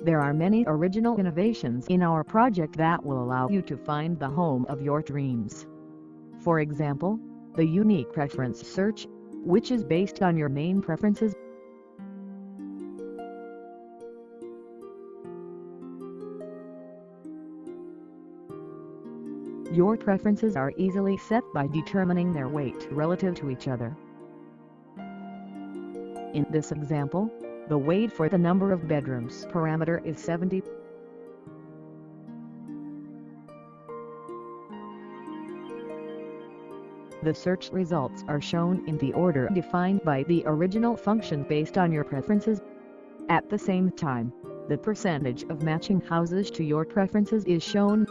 There are many original innovations in our project that will allow you to find the home of your dreams. For example, the unique preference search, which is based on your main preferences. Your preferences are easily set by determining their weight relative to each other. In this example, the weight for the number of bedrooms parameter is 70. The search results are shown in the order defined by the original function based on your preferences. At the same time, the percentage of matching houses to your preferences is shown.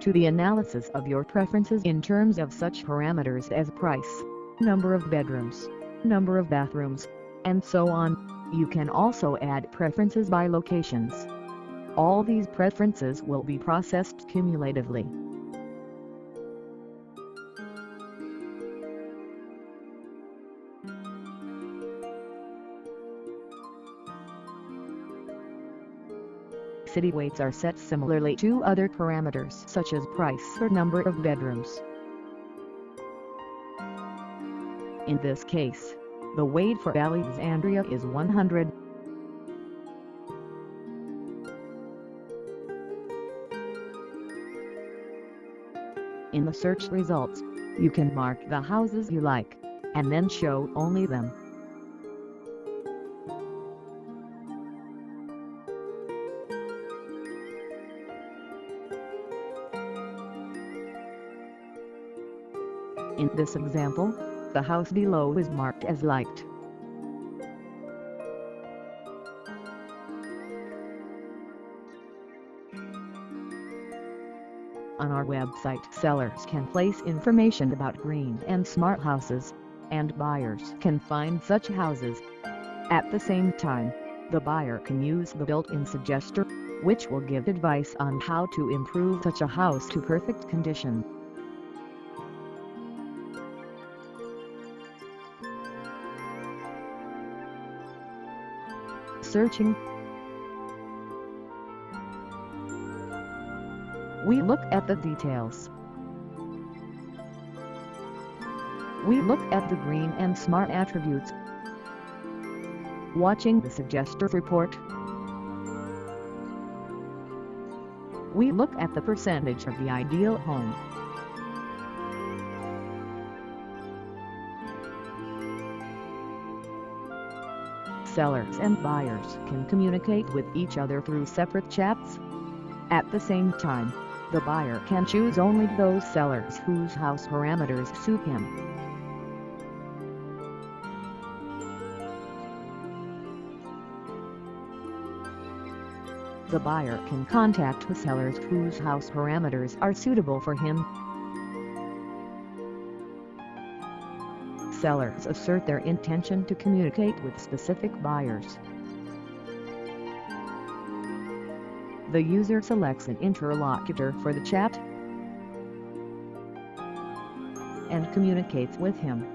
To the analysis of your preferences in terms of such parameters as price, number of bedrooms, number of bathrooms, and so on, you can also add preferences by locations. All these preferences will be processed cumulatively. City weights are set similarly to other parameters such as price or number of bedrooms. In this case, the weight for Alexandria is 100. In the search results, you can mark the houses you like, and then show only them. In this example, the house below is marked as liked. On our website, sellers can place information about green and smart houses, and buyers can find such houses. At the same time, the buyer can use the built-in suggester, which will give advice on how to improve such a house to perfect condition. Searching. We look at the details. We look at the green and smart attributes. Watching the suggester report. We look at the percentage of the ideal home. Sellers and buyers can communicate with each other through separate chats. At the same time, the buyer can choose only those sellers whose house parameters suit him. The buyer can contact the sellers whose house parameters are suitable for him. Sellers assert their intention to communicate with specific buyers. The user selects an interlocutor for the chat and communicates with him.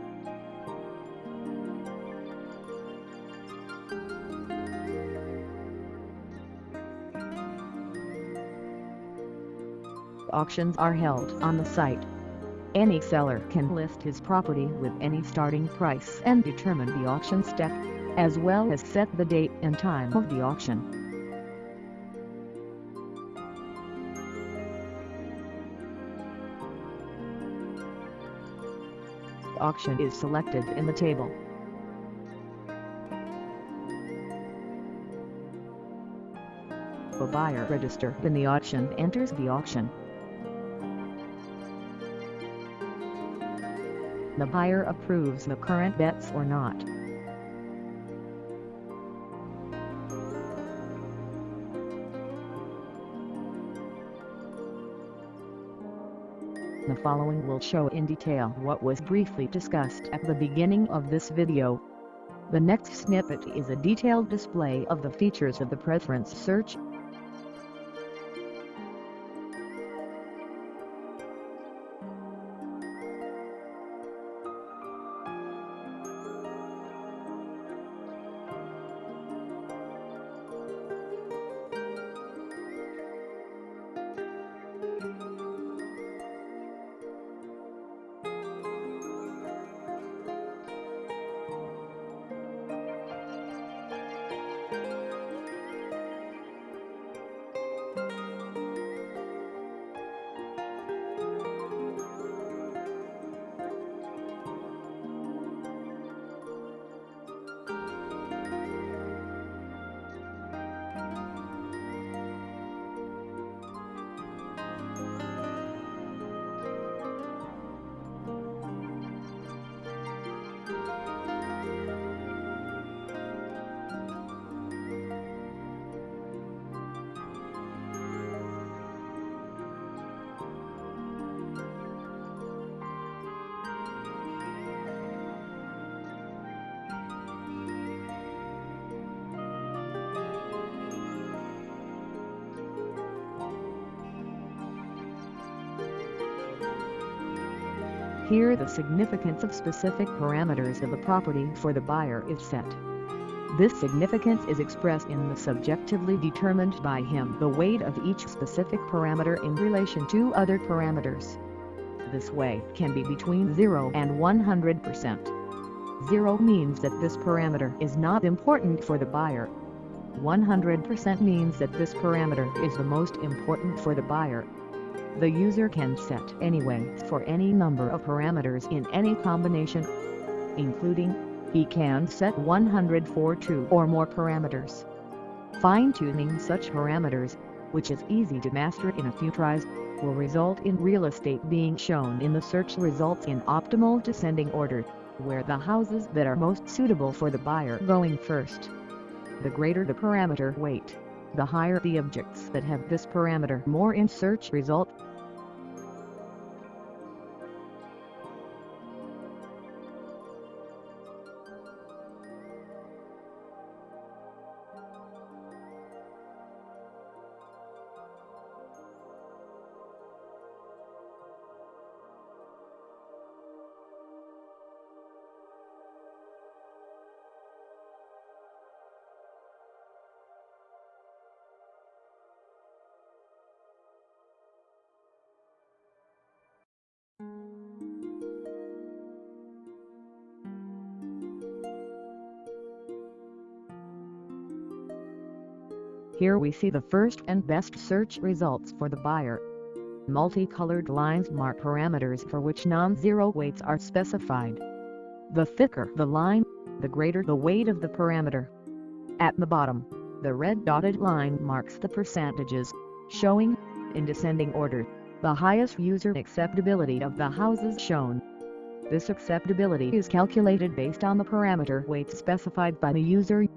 Auctions are held on the site. Any seller can list his property with any starting price and determine the auction step, as well as set the date and time of the auction. The auction is selected in the table. A buyer registered in the auction enters the auction. The buyer approves the current bets or not. The following will show in detail what was briefly discussed at the beginning of this video. The next snippet is a detailed display of the features of the preference search. Here the significance of specific parameters of a property for the buyer is set. This significance is expressed in the subjectively determined by him the weight of each specific parameter in relation to other parameters. This weight can be between 0 and 100%. 0 means that this parameter is not important for the buyer. 100% means that this parameter is the most important for the buyer. The user can set any weights for any number of parameters in any combination, including he can set 100 for 2 or more parameters. Fine-tuning such parameters, which is easy to master in a few tries, will result in real estate being shown in the search results in optimal descending order, where the houses that are most suitable for the buyer going first. The greater the parameter weight, the higher the objects that have this parameter more in search result. Here we see the first and best search results for the buyer. Multicolored lines mark parameters for which non-zero weights are specified. The thicker the line, the greater the weight of the parameter. At the bottom, the red dotted line marks the percentages, showing, in descending order, the highest user acceptability of the houses shown. This acceptability is calculated based on the parameter weights specified by the user.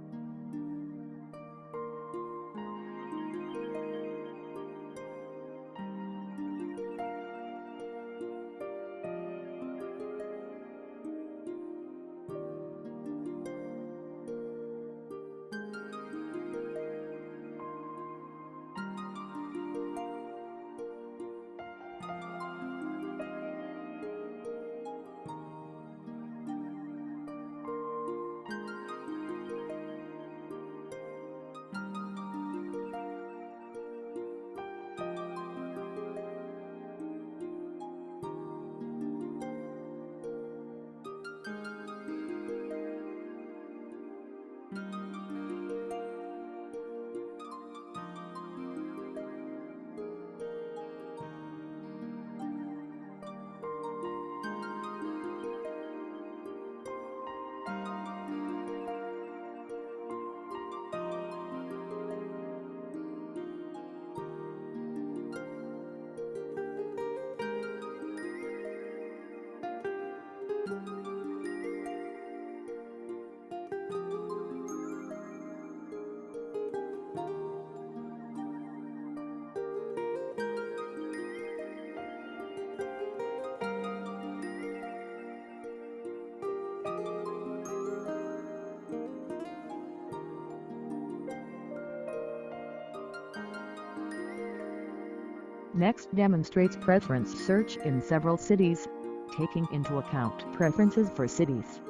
Next demonstrates preference search in several cities, taking into account preferences for cities.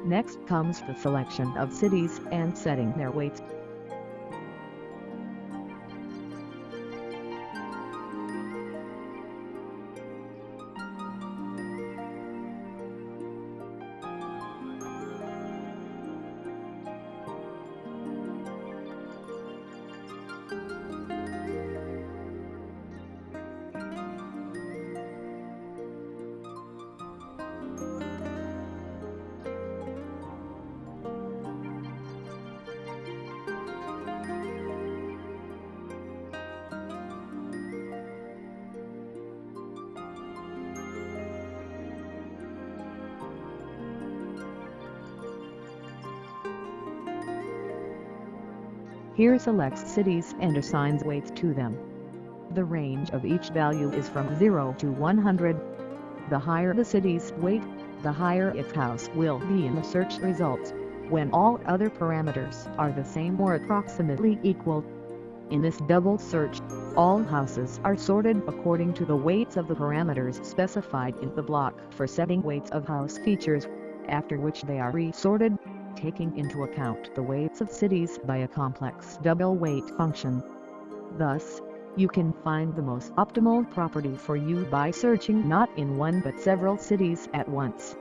Next comes the selection of cities and setting their weights. Here selects cities and assigns weights to them. The range of each value is from 0 to 100. The higher the city's weight, the higher its house will be in the search results, when all other parameters are the same or approximately equal. In this double search, all houses are sorted according to the weights of the parameters specified in the block for setting weights of house features, after which they are resorted, taking into account the weights of cities by a complex double weight function. Thus, you can find the most optimal property for you by searching not in one but several cities at once.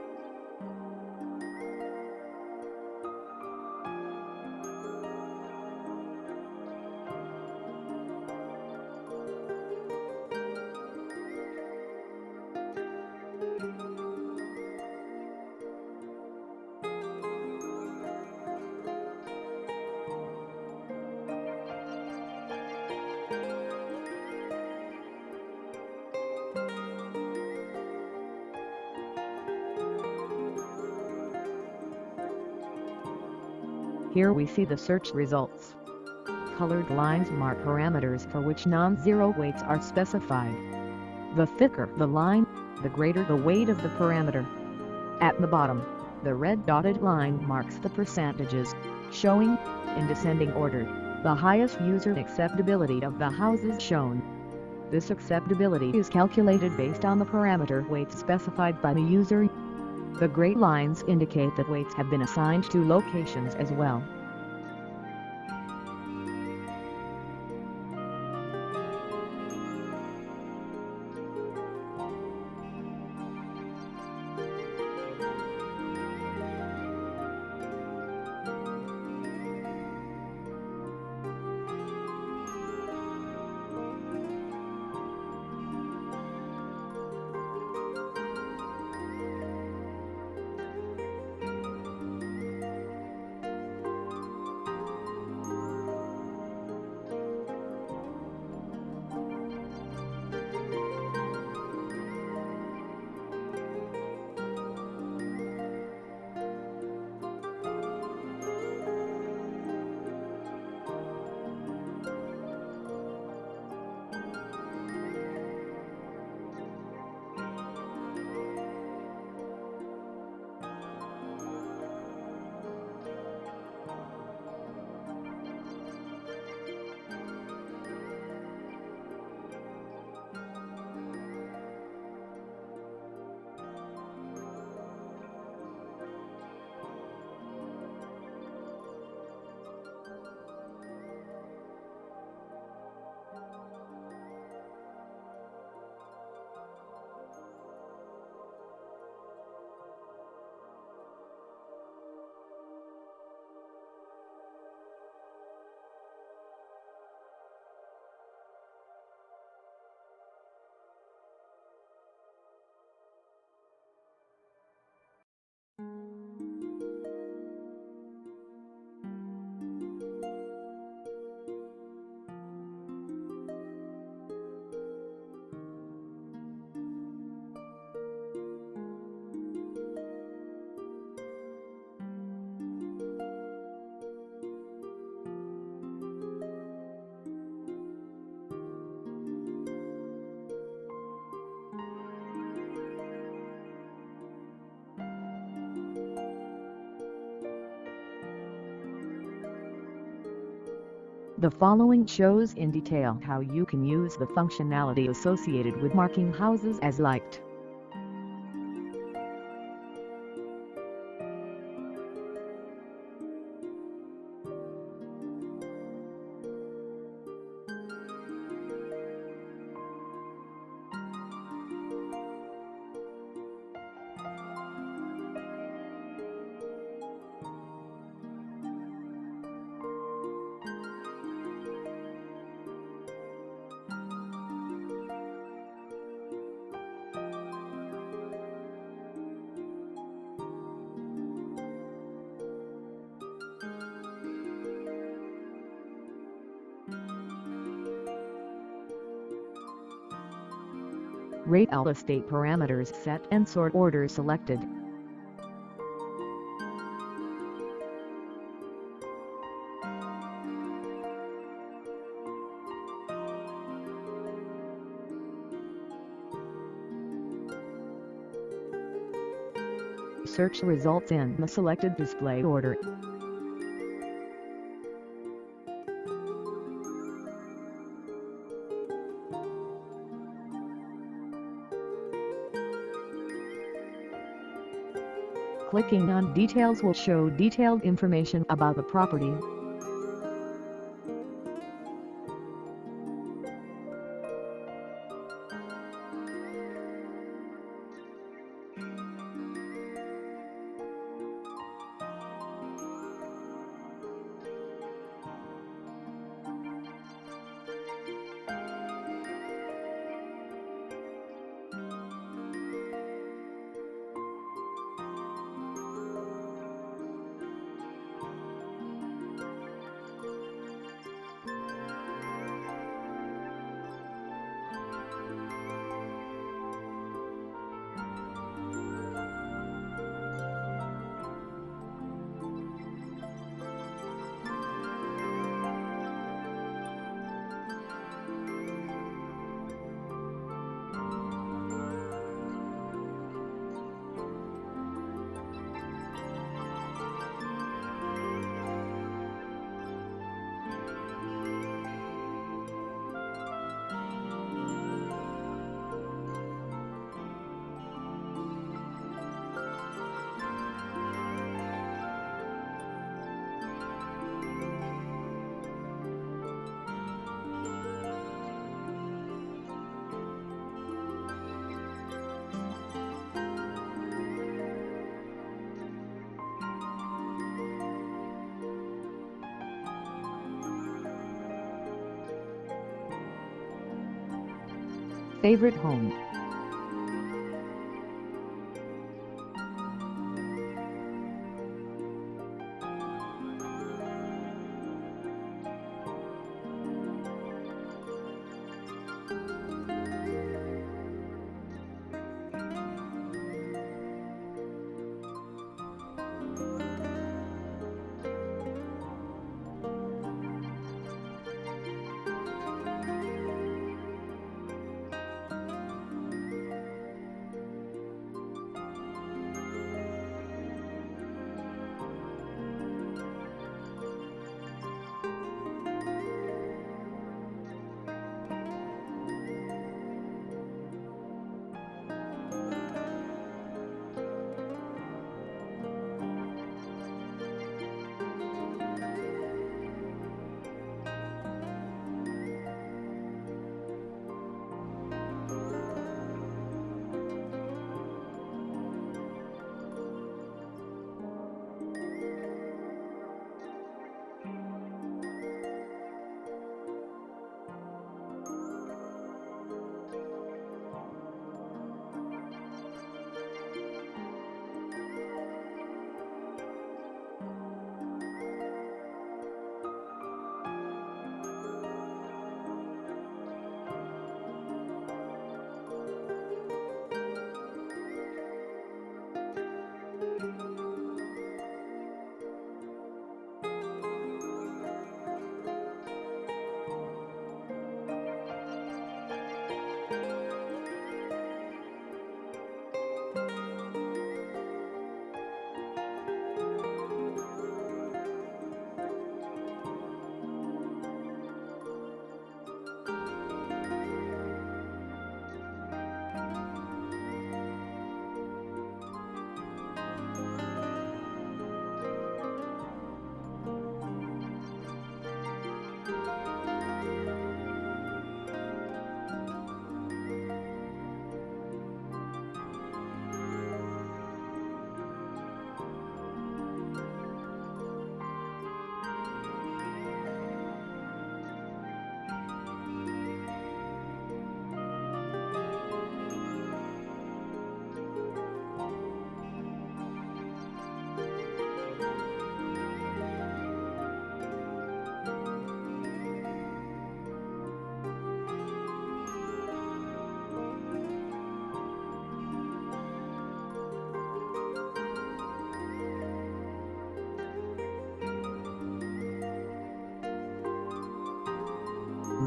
Here we see the search results. Colored lines mark parameters for which non-zero weights are specified. The thicker the line, the greater the weight of the parameter. At the bottom, the red dotted line marks the percentages, showing, in descending order, the highest user acceptability of the houses shown. This acceptability is calculated based on the parameter weights specified by the user. The gray lines indicate that weights have been assigned to locations as well. The following shows in detail how you can use the functionality associated with marking houses as liked. Rate all estate parameters set and sort order selected. Search results in the selected display order. Clicking on Details will show detailed information about the property. Favorite home.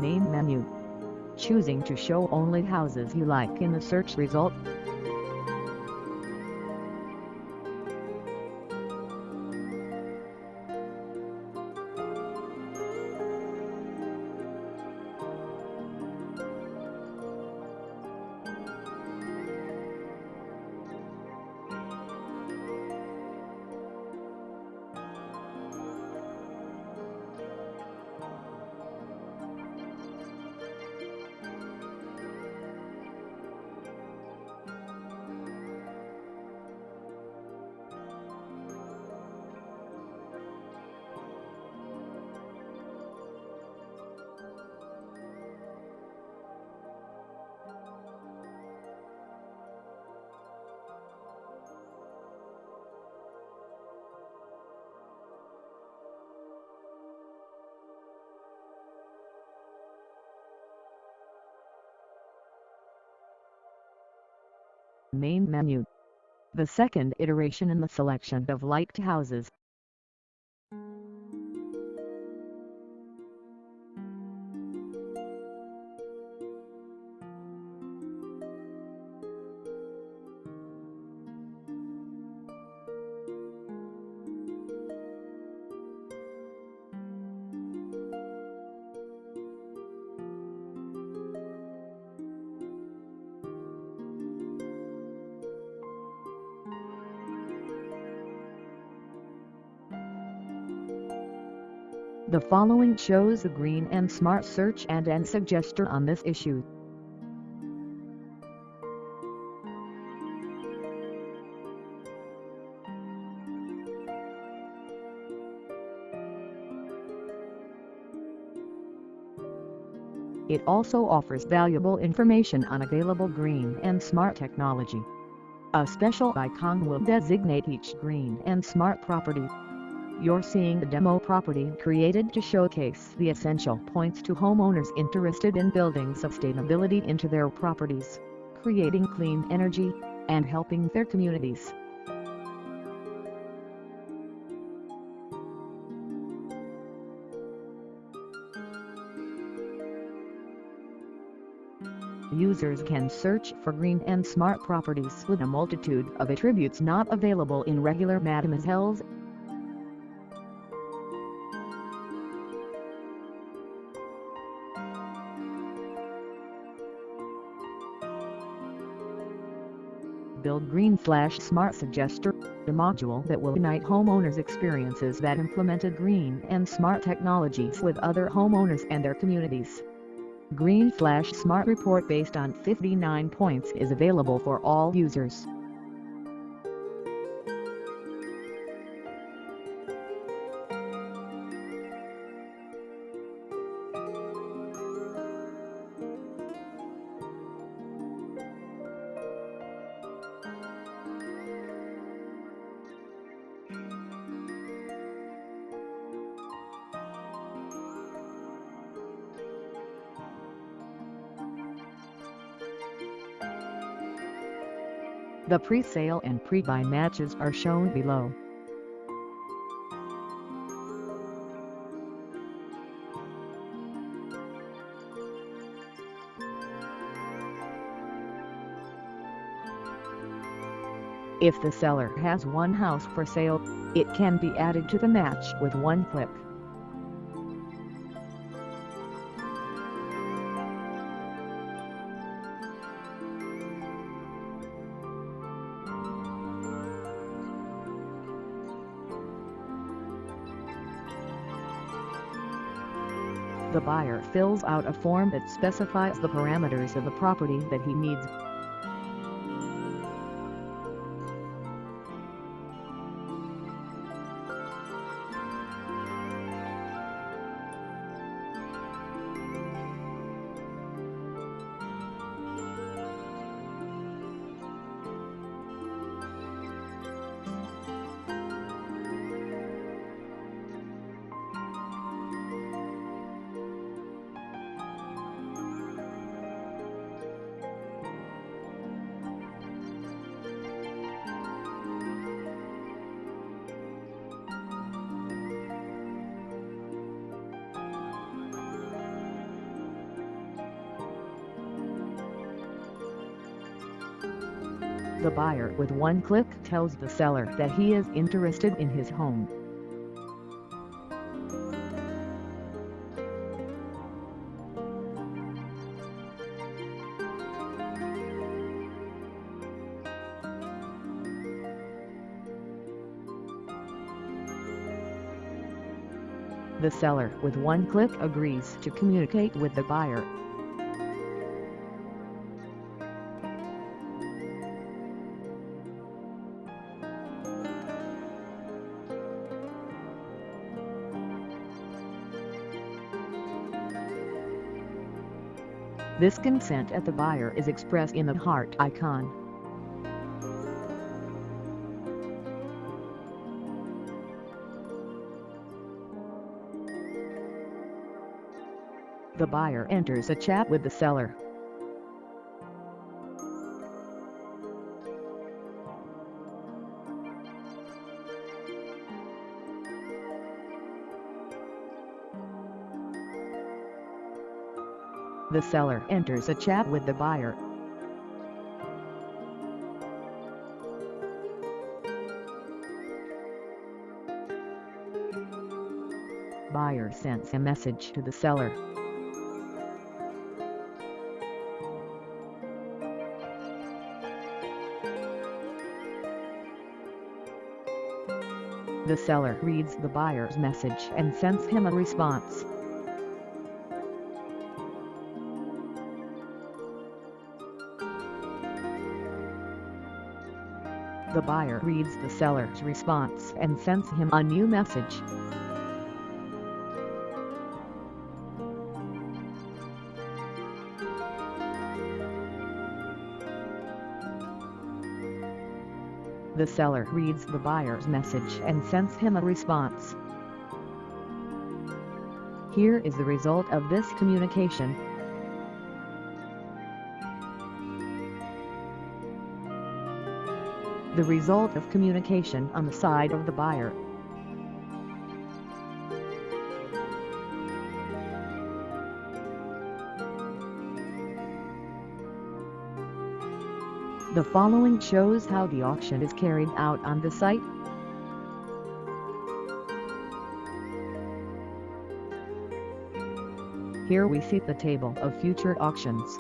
main menu. Choosing to show only houses you like in the search result. Main menu. The second iteration in the selection of liked houses. The following shows the Green and Smart search and suggester on this issue. It also offers valuable information on available Green and Smart technology. A special icon will designate each Green and Smart property. You're seeing a demo property created to showcase the essential points to homeowners interested in building sustainability into their properties, creating clean energy, and helping their communities. Users can search for Green and Smart properties with a multitude of attributes not available in regular Mademoiselle's. Build Green/Smart Suggester, the module that will unite homeowners' experiences that implemented Green and Smart technologies with other homeowners and their communities. Green/Smart report based on 59 points is available for all users. The pre-sale and pre-buy matches are shown below. If the seller has one house for sale, it can be added to the match with one click. The buyer fills out a form that specifies the parameters of the property that he needs. The buyer with one click tells the seller that he is interested in his home. The seller with one click agrees to communicate with the buyer. This consent at the buyer is expressed in the heart icon. The buyer enters a chat with the seller. The seller enters a chat with the buyer. Buyer sends a message to the seller. The seller reads the buyer's message and sends him a response. The buyer reads the seller's response and sends him a new message. The seller reads the buyer's message and sends him a response. Here is the result of this communication. The result of communication on the side of the buyer. The following shows how the auction is carried out on the site. Here we see the table of future auctions.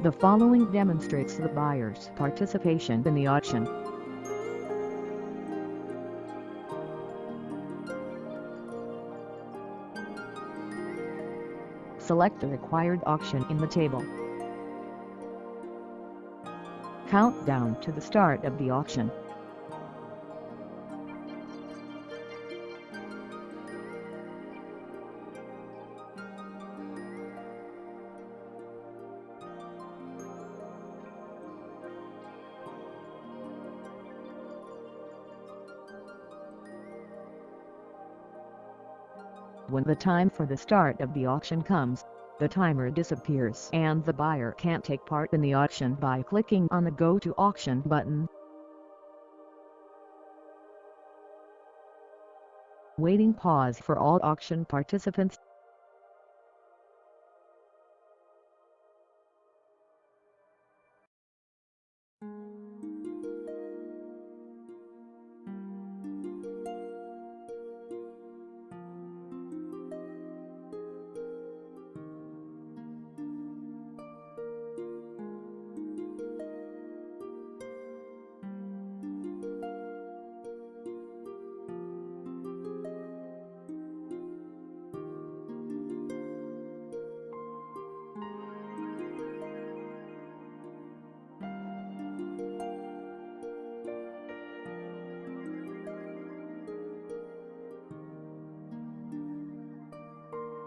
The following demonstrates the buyer's participation in the auction. Select the required auction in the table. Countdown to the start of the auction. When the time for the start of the auction comes, the timer disappears and the buyer can't take part in the auction by clicking on the Go to Auction button. Waiting pause for all auction participants.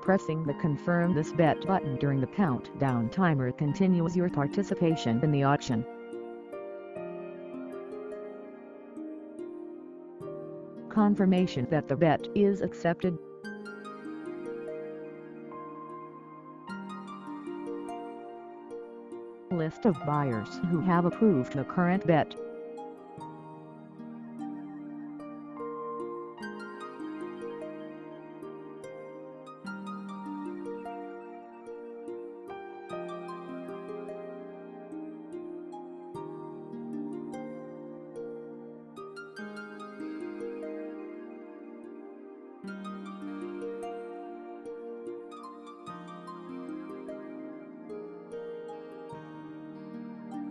Pressing the Confirm This Bet button during the countdown timer continues your participation in the auction. Confirmation that the bet is accepted. List of buyers who have approved the current bet.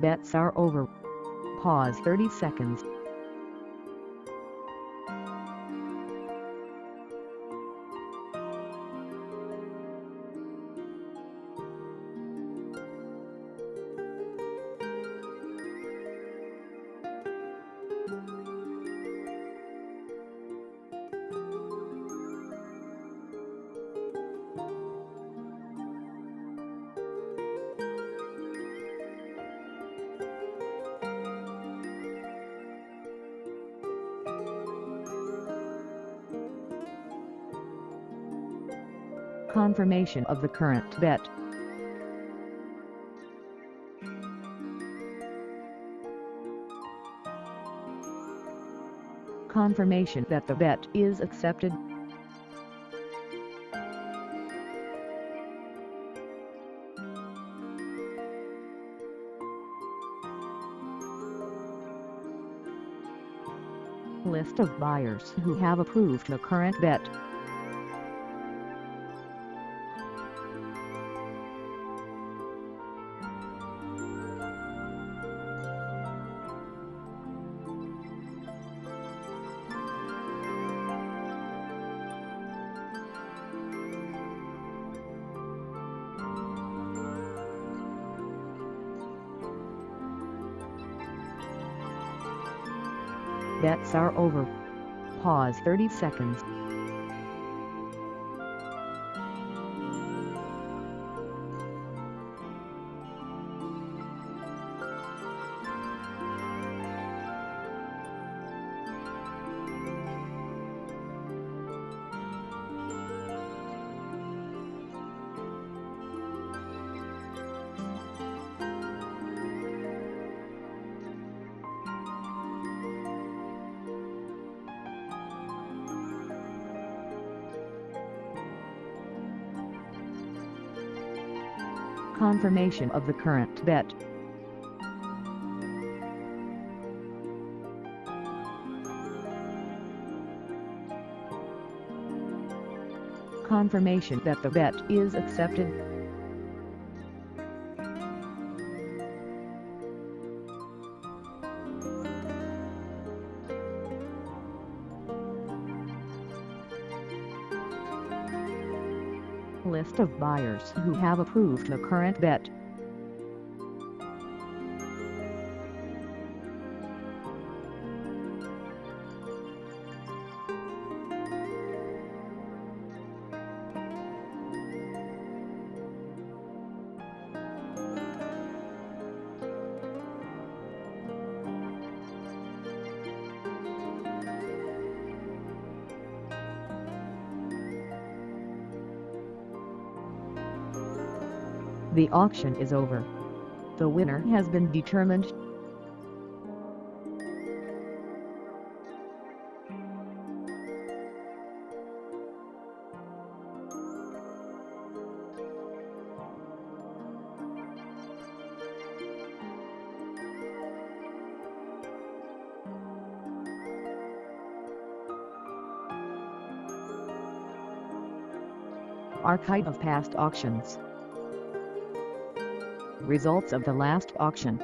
Bets are over. Pause 30 seconds. Confirmation of the current bet. Confirmation that the bet is accepted. List of buyers who have approved the current bet. Bets are over. Pause 30 seconds. Confirmation of the current bet. Confirmation that the bet is accepted. List of buyers who have approved the current bet. The auction is over. The winner has been determined. Archive of past auctions. Results of the last auction.